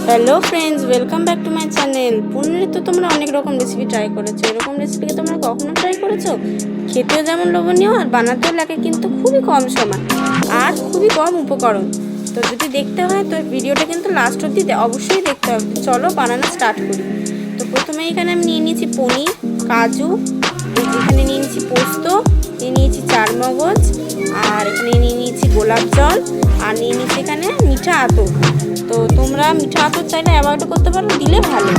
Hello friends, welcome back to my channel. পুনরায় তো তোমরা অনেক রকম রেসিপি ট্রাই করেছো। এরকম রেসিপিকে তোমরা কখনো ট্রাই করেছো? খেতেও যেমন লোভনীয় আর বানাতেও লাগে কিন্তু খুবই কম সময় আর খুবই কম উপকরণ। তো যদি দেখতে হয় তো ভিডিওটা কিন্তু লাস্ট অবধি অবশ্যই দেখতে হবে। চলো বানানো স্টার্ট করি। তো প্রথমে এখানে আমি নিয়ে নিয়েছি পনির, কাজু, এখানে নিয়ে নিয়েছি পোস্ত, নিয়ে নিয়েছি চারমগজ, আর এখানে নিয়ে নিয়েছি গোলাপ জল, আর নিয়ে নিয়েছি এখানে মিঠা আতর। তো তোমরা মিঠা আতর চাইলে অ্যাভয়েড করতে পারো, দিলে ভালো।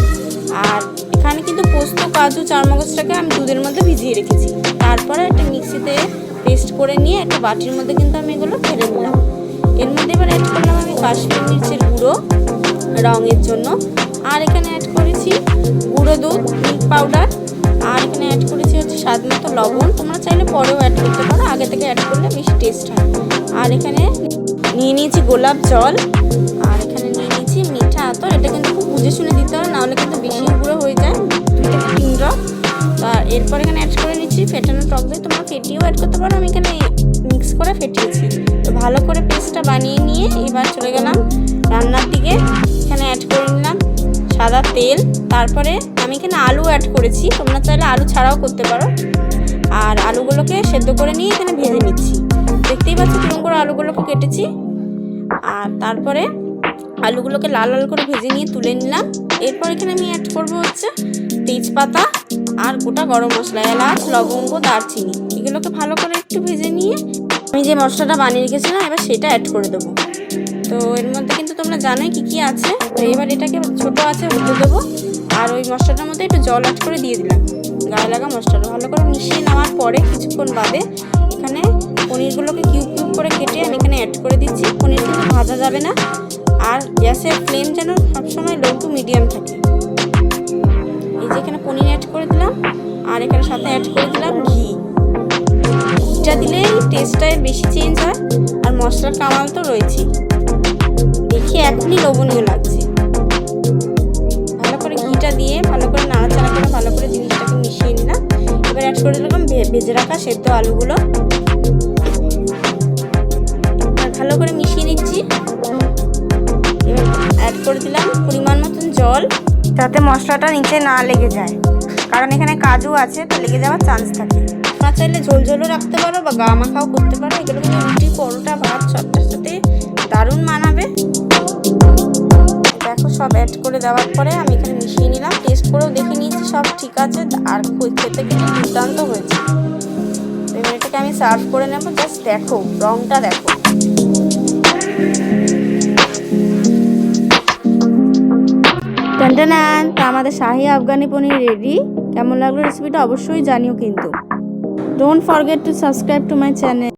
আর এখানে কিন্তু পোস্ত, কাজু, চারমগজটাকে আমি দুধের মধ্যে ভিজিয়ে রেখেছি। তারপরে একটা মিক্সিতে পেস্ট করে নিয়ে একটা বাটির মধ্যে কিন্তু আমি এগুলো ঢেলে নিলাম। এর মধ্যে এবার অ্যাড করলাম আমি কাশ্মীর মির্চের গুঁড়ো রঙের জন্য, আর এখানে অ্যাড করেছি গুঁড়ো দুধ, মিল্ক পাউডার, আর এখানে অ্যাড করেছি হচ্ছে স্বাদ মতো লবণ। তোমরা চাইলে পরেও অ্যাড করতে পারো, আগে থেকে অ্যাড করলে বেশি টেস্ট হয়। আর এখানে নিয়ে নিয়েছি গোলাপ জল, আর এখানে নিয়ে নিয়েছি মিঠা আতর। এটা কিন্তু খুব বুঝে শুনে দিতে হয়, নাহলে কিন্তু বেশি গুঁড়ো হয়ে যায়, 2 থেকে 3 ড্রপ। আর এরপর এখানে অ্যাড করে নিচ্ছি ফেটানো টক দই। তোমরা ফেটিয়েও অ্যাড করতে পারো, আমি এখানে মিক্স করে ফেটিয়েছি। তো ভালো করে পেস্টটা বানিয়ে নিয়ে এবার চলে গেলাম রান্নার দিকে। এখানে অ্যাড করে নিলাম সাদা তেল। তারপরে আমি এখানে আলু অ্যাড করেছি, তোমরা চাইলে আলু ছাড়াও করতে পারো। আর আলুগুলোকে সেদ্ধ করে নিয়ে এখানে ভেজে নিচ্ছি। দেখতেই পাচ্ছ কিরকম করে আলুগুলোকে কেটেছি। আর তারপরে আলুগুলোকে লাল লাল করে ভেজে নিয়ে তুলে নিলাম। এরপর এখানে আমি অ্যাড করব হচ্ছে তেজপাতা আর গোটা গরম মশলা, এলাচ, লবঙ্গ, দারচিনি। এগুলোকে ভালো করে একটু ভেজে নিয়ে আমি যে মশলাটা বানিয়ে রেখেছিলাম এবার সেটা অ্যাড করে দেবো। তো এর মধ্যে কিন্তু তোমরা জানোই কি আছে। তো এবার এটাকে ছোটো আছে হতে দেবো। আর ওই মশলাটার মধ্যে একটু জল অ্যাড করে দিয়ে দিলাম। গায়ে লাগা মশলাটা ভালো করে মিশিয়ে নেওয়ার পরে কিছুক্ষণ বাদে এখানে পনিরগুলোকে কিউব কিউব করে কেটে আমি এখানে অ্যাড করে দিচ্ছি। পনির কিন্তু ভাজা যাবে না, আর গ্যাসের ফ্লেম যেন সবসময় লো টু মিডিয়াম থাকে। এই যে এখানে পনির অ্যাড করে দিলাম, আর এখানে সাথে অ্যাড করে দিলাম ঘি। ঘিটা দিলেই টেস্টটা বেশি চেঞ্জ হয়, আর মশলার কামাল তো রয়েছে। দেখি এখনই লোভনীয় লাগছে। ভালো করে ঘিটা দিয়ে ভালো করে নাড়াচাড়া করে ভালো করে জিনিসটাকে মিশিয়ে নিলাম। এবার অ্যাড করে দিলাম ভেজে রাখা সেদ্ধ আলুগুলো, আর ভালো করে মিশিয়ে নিচ্ছি। এবার অ্যাড করে দিলাম পরিমাণ মতন জল, যাতে মশলাটা নিচে না লেগে যায়, কারণ এখানে কাজু আছে, তো লেগে যাওয়ার চান্স থাকে। তোমরা চাইলে ঝোল ঝোলও রাখতে পারো বা গা মাখাও করতে পারো। এগুলো কিন্তু রুটি, পরোটা, ভাত সবটার সাথে দারুণ মানাবে। দেখো সব অ্যাড করে দেওয়ার পরে আমি এখানে মিশিয়ে নিলাম। টেস্ট করেও দেখে নিয়েছি সব ঠিক আছে, আর খেতে কিন্তু দুর্দান্ত হয়েছে। এবার এটাকে আমি সার্ভ করে নেবো। জাস্ট দেখো রংটা দেখো। টানটানান, তা আমাদের শাহি আফগানি পনির রেডি। কেমন লাগলো রেসিপিটা অবশ্যই জানিও কিন্তু। Don't forget to subscribe to my channel.